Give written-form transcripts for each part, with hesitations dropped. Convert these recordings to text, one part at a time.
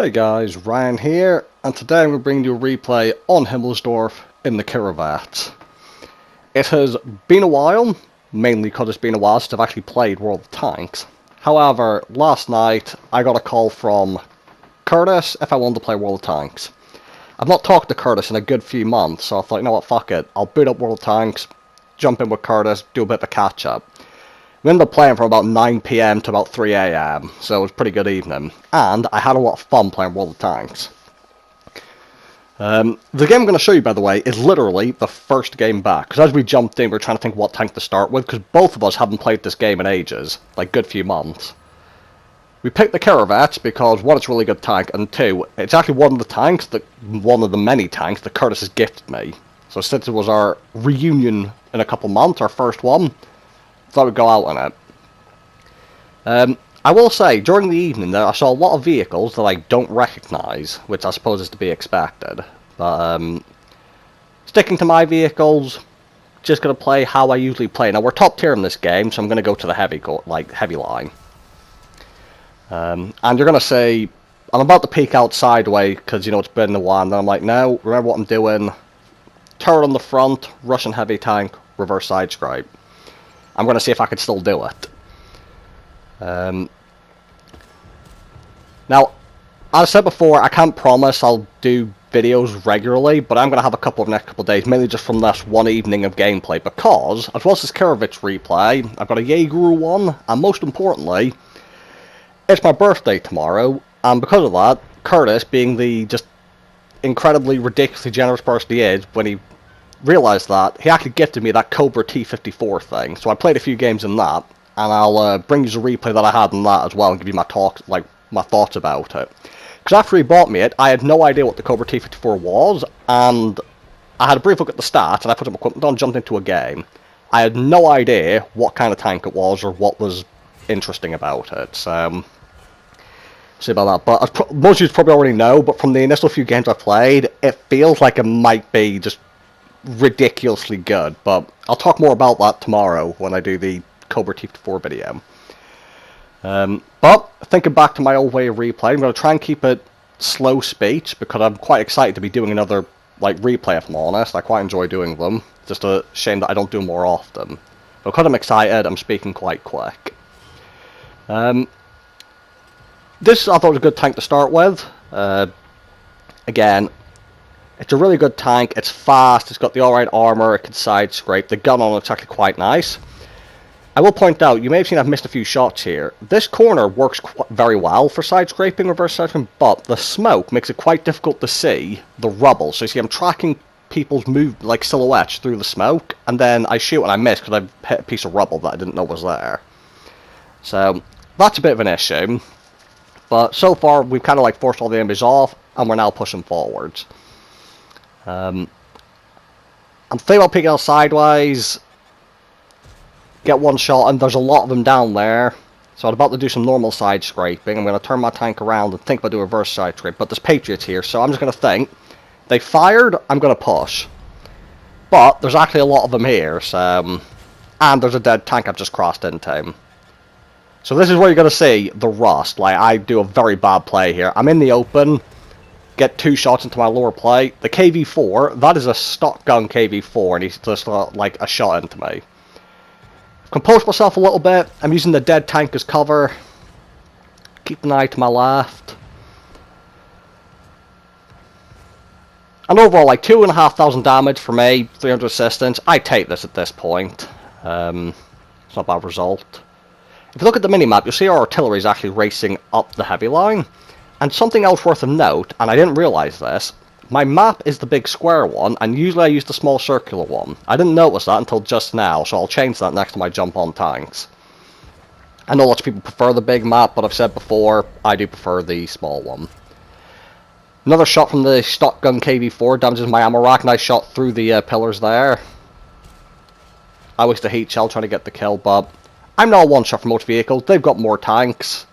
Hey guys, Ryan here, and today I'm going to bring you a replay on Himmelsdorf in the Kirovets. It has been a while, mainly because it's been a while since I've actually played World of Tanks. However, last night I got a call from Curtis if I wanted to play World of Tanks. I've not talked to Curtis in a good few months, so I thought, you know what, fuck it, I'll boot up World of Tanks, jump in with Curtis, do a bit of a catch-up. We ended up playing from about 9 PM to about 3 AM, so it was a pretty good evening. And I had a lot of fun playing World of Tanks. The game I'm going to show you, by the way, is literally the first game back. Because as we jumped in, we were trying to think what tank to start with, because both of us haven't played this game in ages, like a good few months. We picked the Kirovets because, one, it's a really good tank, and two, it's actually one of the many tanks that Curtis has gifted me. So since it was our reunion in a couple months, our first one, thought we'd go out on it. I will say, during the evening there, I saw a lot of vehicles that I don't recognise, which I suppose is to be expected. But, sticking to my vehicles, just going to play how I usually play. Now, we're top tier in this game, so I'm going to go to the heavy line. And you're going to say, I'm about to peek out sideways, because, you know, it's been a while, and then I'm like, no, remember what I'm doing. Turret on the front, Russian heavy tank, reverse side scrape. I'm going to see if I can still do it. Now, as I said before, I can't promise I'll do videos regularly, but I'm going to have a couple of next couple of days, mainly just from this one evening of gameplay, because, as well as this Kirovets replay, I've got a Jaeger one, and most importantly, it's my birthday tomorrow, and because of that, Curtis, being the just incredibly ridiculously generous person he is, when he realised that, he actually gifted me that Cobra T-54 thing, so I played a few games in that, and I'll bring you the replay that I had in that as well, and give you my thoughts about it. Because after he bought me it, I had no idea what the Cobra T-54 was, and I had a brief look at the stats, and I put some equipment on, jumped into a game. I had no idea what kind of tank it was, or what was interesting about it, so see about that. But most of you probably already know, but from the initial few games I've played, it feels like it might be just ridiculously good, but I'll talk more about that tomorrow when I do the Cobra T-54 video. But thinking back to my old way of replaying, I'm going to try and keep it slow speech because I'm quite excited to be doing another replay, if I'm honest. I quite enjoy doing them. Just a shame that I don't do them more often. But because I'm excited, I'm speaking quite quick. This I thought was a good tank to start with. Again, it's a really good tank, it's fast, it's got the alright armour, it can side scrape, the gun on it's actually quite nice. I will point out, you may have seen I've missed a few shots here. This corner works very well for side scraping, reverse side scraping, but the smoke makes it quite difficult to see the rubble. So you see I'm tracking people's silhouettes through the smoke, and then I shoot and I miss because I've hit a piece of rubble that I didn't know was there. So that's a bit of an issue. But so far we've kind of forced all the enemies off, and we're now pushing forwards. I'm thinking about peeking out sideways, get one shot, and there's a lot of them down there. So I'm about to do some normal side scraping. I'm going to turn my tank around and think about doing a reverse side scrape. But there's Patriots here, so I'm just going to think. They fired, I'm going to push. But there's actually a lot of them here, so... And there's a dead tank I've just crossed into. So this is where you're going to see the rust. I do a very bad play here. I'm in the open. Get 2 shots into my lower plate. The KV-4, that is a stock gun KV-4, and he's just a shot into me. Composed myself a little bit. I'm using the dead tank as cover. Keep an eye to my left. And overall, 2,500 damage for me, 300 assistance. I take this at this point. It's not a bad result. If you look at the minimap, you'll see our artillery is actually racing up the heavy line. And something else worth of note, and I didn't realise this, my map is the big square one, and usually I use the small circular one. I didn't notice that until just now, so I'll change that next time I jump on tanks. I know lots of people prefer the big map, but I've said before, I do prefer the small one. Another shot from the stock gun KV-4 damages my ammo rack, nice shot through the pillars there. I waste a heat shell trying to get the kill, but I'm now a one-shot for most vehicles. They've got more tanks.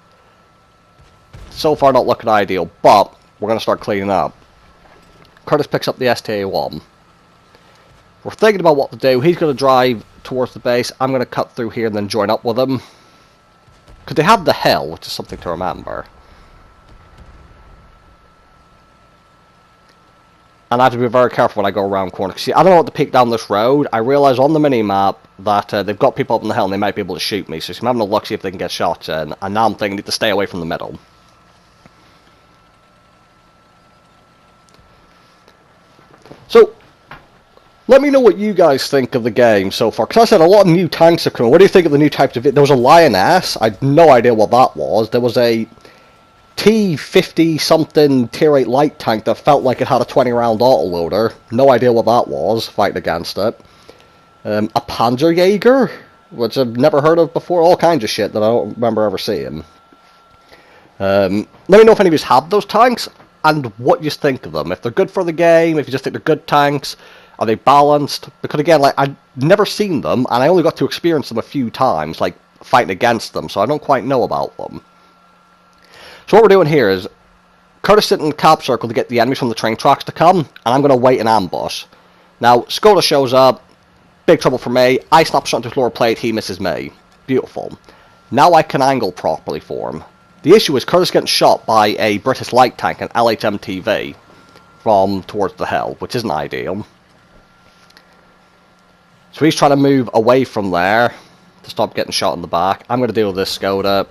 So far not looking ideal, but we're going to start cleaning up. Curtis picks up the STA-1. We're thinking about what to do. He's going to drive towards the base. I'm going to cut through here and then join up with him. Because they have the hill, which is something to remember. And I have to be very careful when I go around corners. See, I don't know what to peek down this road. I realise on the mini-map that they've got people up on the hill and they might be able to shoot me. So I'm having a look, see if they can get shots in. And now I'm thinking I need to stay away from the middle. So, let me know what you guys think of the game so far. Because I said a lot of new tanks are coming. What do you think of the new types of... There was a Lioness. I had no idea what that was. There was a T-50 something tier 8 light tank that felt like it had a 20 round autoloader. No idea what that was, fighting against it. A Panzerjäger, which I've never heard of before. All kinds of shit that I don't remember ever seeing. Let me know if any of you have those tanks and what you think of them. If they're good for the game, if you just think they're good tanks, are they balanced? Because again, like, I've never seen them and I only got to experience them a few times, like fighting against them, so I don't quite know about them. So what we're doing here is Curtis sitting in the cap circle to get the enemies from the train tracks to come, and I'm going to wait in ambush. Now, Skoda shows up, big trouble for me, I snap shot into his lower plate, he misses me. Beautiful. Now I can angle properly for him. The issue is Curtis getting shot by a British light tank, an LHMTV, from towards the hill, which isn't ideal. So he's trying to move away from there to stop getting shot in the back. I'm going to deal with this Skoda.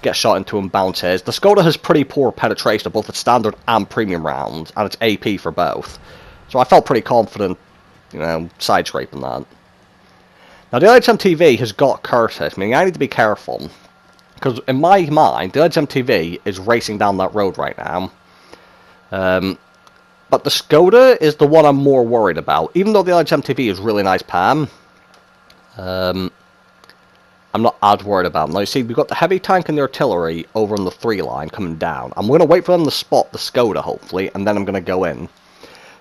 Get shot into him, bounce his. The Skoda has pretty poor penetration of both its standard and premium rounds, and its AP for both. So I felt pretty confident, you know, side-scraping that. Now the LHMTV has got Curtis, meaning I need to be careful. Because in my mind, the LHMTV is racing down that road right now. But the Skoda is the one I'm more worried about. Even though the LHMTV is really nice PAM. I'm not as worried about them. Now you see, we've got the heavy tank and the artillery over on the 3 line coming down. I'm going to wait for them to spot the Skoda, hopefully, and then I'm going to go in.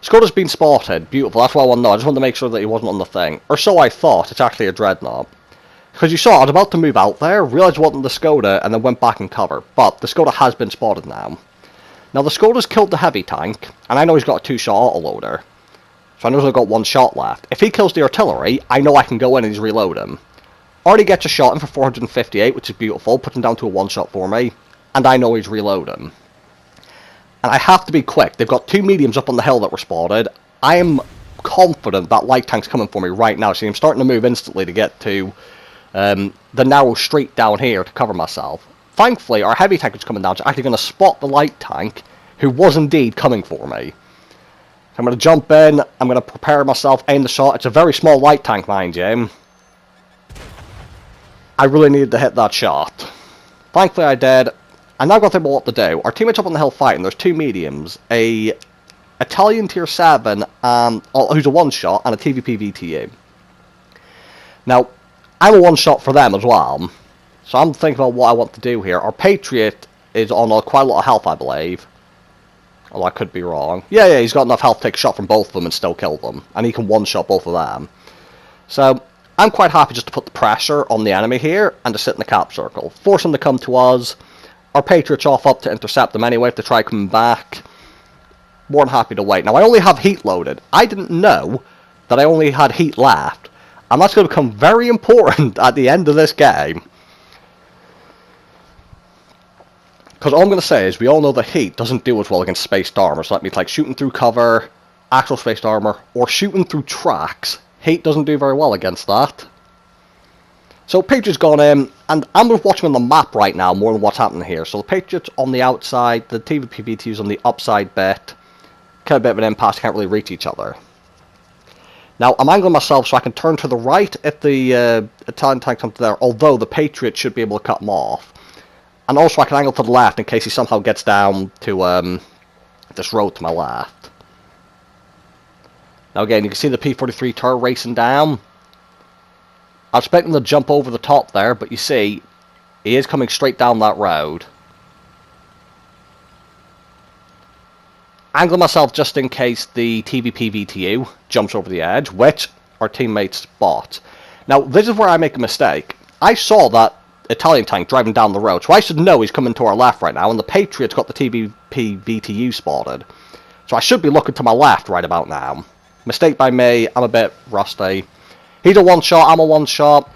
Skoda's been spotted. Beautiful. That's what I want to know. I just wanted to make sure that he wasn't on the thing. Or so I thought. It's actually a Dreadnought. Because you saw, I was about to move out there, realised it wasn't the Skoda, and then went back in cover. But the Skoda has been spotted now. Now the Skoda's killed the heavy tank, and I know he's got a 2-shot autoloader. So I know he's only got 1 shot left. If he kills the artillery, I know I can go in and he's reload him. Already gets a shot in for 458, which is beautiful, put him down to a 1-shot for me, and I know he's reloading. And I have to be quick. They've got 2 mediums up on the hill that were spotted. I am confident that light tank's coming for me right now, so I'm starting to move instantly to get to the narrow street down here to cover myself. Thankfully, our heavy tank is coming down, so I'm actually going to spot the light tank, who was indeed coming for me. So I'm going to jump in, I'm going to prepare myself, aim the shot. It's a very small light tank, mind you. I really needed to hit that shot. Thankfully I did. I'm now going to think about what to do. Our teammates up on the hill fighting. There's 2 mediums. A Italian tier 7 who's a 1-shot and a TVP VTU. Now, I'm a 1-shot for them as well. So I'm thinking about what I want to do here. Our Patriot is on quite a lot of health, I believe. Although I could be wrong. Yeah, he's got enough health to take a shot from both of them and still kill them. And he can 1-shot both of them. So I'm quite happy just to put the pressure on the enemy here and to sit in the cap circle. Force them to come to us. Our Patriot's off up to intercept them anyway if they try coming back. More than happy to wait. Now I only have heat loaded. I didn't know that I only had heat left. And that's going to become very important at the end of this game. Because all I'm going to say is we all know that heat doesn't do as well against spaced armor. So that means like shooting through cover, actual spaced armor, or shooting through tracks. Heat doesn't do very well against that. So Patriot's gone in, and I'm just watching on the map right now more than what's happening here. So the Patriot's on the outside, the TVPVT's on the upside bit. Kind of a bit of an impasse, can't really reach each other. Now I'm angling myself so I can turn to the right if the Italian tank comes there, although the Patriot should be able to cut him off. And also I can angle to the left in case he somehow gets down to this road to my left. Now again, you can see the P-43 turret racing down. I was expecting to jump over the top there, but you see, he is coming straight down that road. Angle myself just in case the TVP-VTU jumps over the edge, which our teammates spot. Now, this is where I make a mistake. I saw that Italian tank driving down the road, so I should know he's coming to our left right now, and the Patriot's got the TVP-VTU spotted. So I should be looking to my left right about now. Mistake by me, I'm a bit rusty. He's a 1-shot, I'm a 1-shot.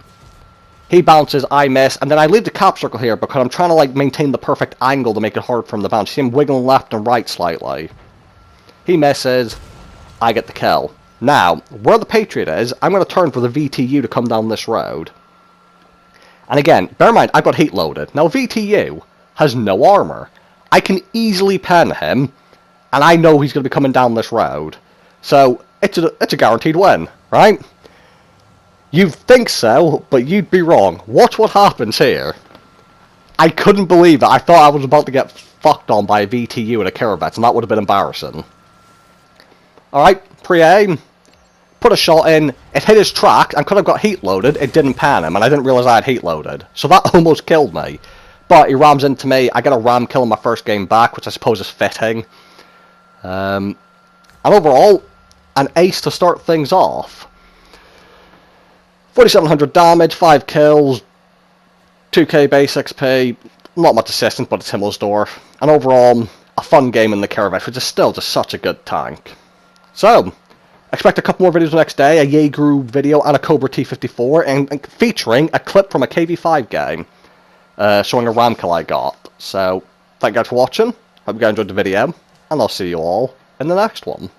He bounces, I miss, and then I leave the cap circle here because I'm trying to like maintain the perfect angle to make it hard for him to bounce. You see him wiggling left and right slightly. He misses. I get the kill. Now, where the Patriot is, I'm going to turn for the VTU to come down this road. And again, bear in mind, I've got heat loaded. Now, VTU has no armor. I can easily pen him, and I know he's going to be coming down this road. So, it's a guaranteed win, right? You'd think so, but you'd be wrong. Watch what happens here. I couldn't believe it. I thought I was about to get fucked on by a VTU and a Kirovets, and that would have been embarrassing. Alright, pre-aim. Put a shot in. It hit his track, and because I've got heat loaded, it didn't pan him, and I didn't realise I had heat loaded. So that almost killed me. But he rams into me. I get a ram kill in my first game back, which I suppose is fitting. And overall, an ace to start things off. 4,700 damage, 5 kills, 2k base XP, not much assistance, but it's Himmelsdorf. And overall, a fun game in the Kirovets, which is still just such a good tank. So, expect a couple more videos the next day, a Jaeger video and a Cobra T-54, and featuring a clip from a KV5 game, showing a ram kill I got. So, thank you guys for watching, hope you guys enjoyed the video, and I'll see you all in the next one.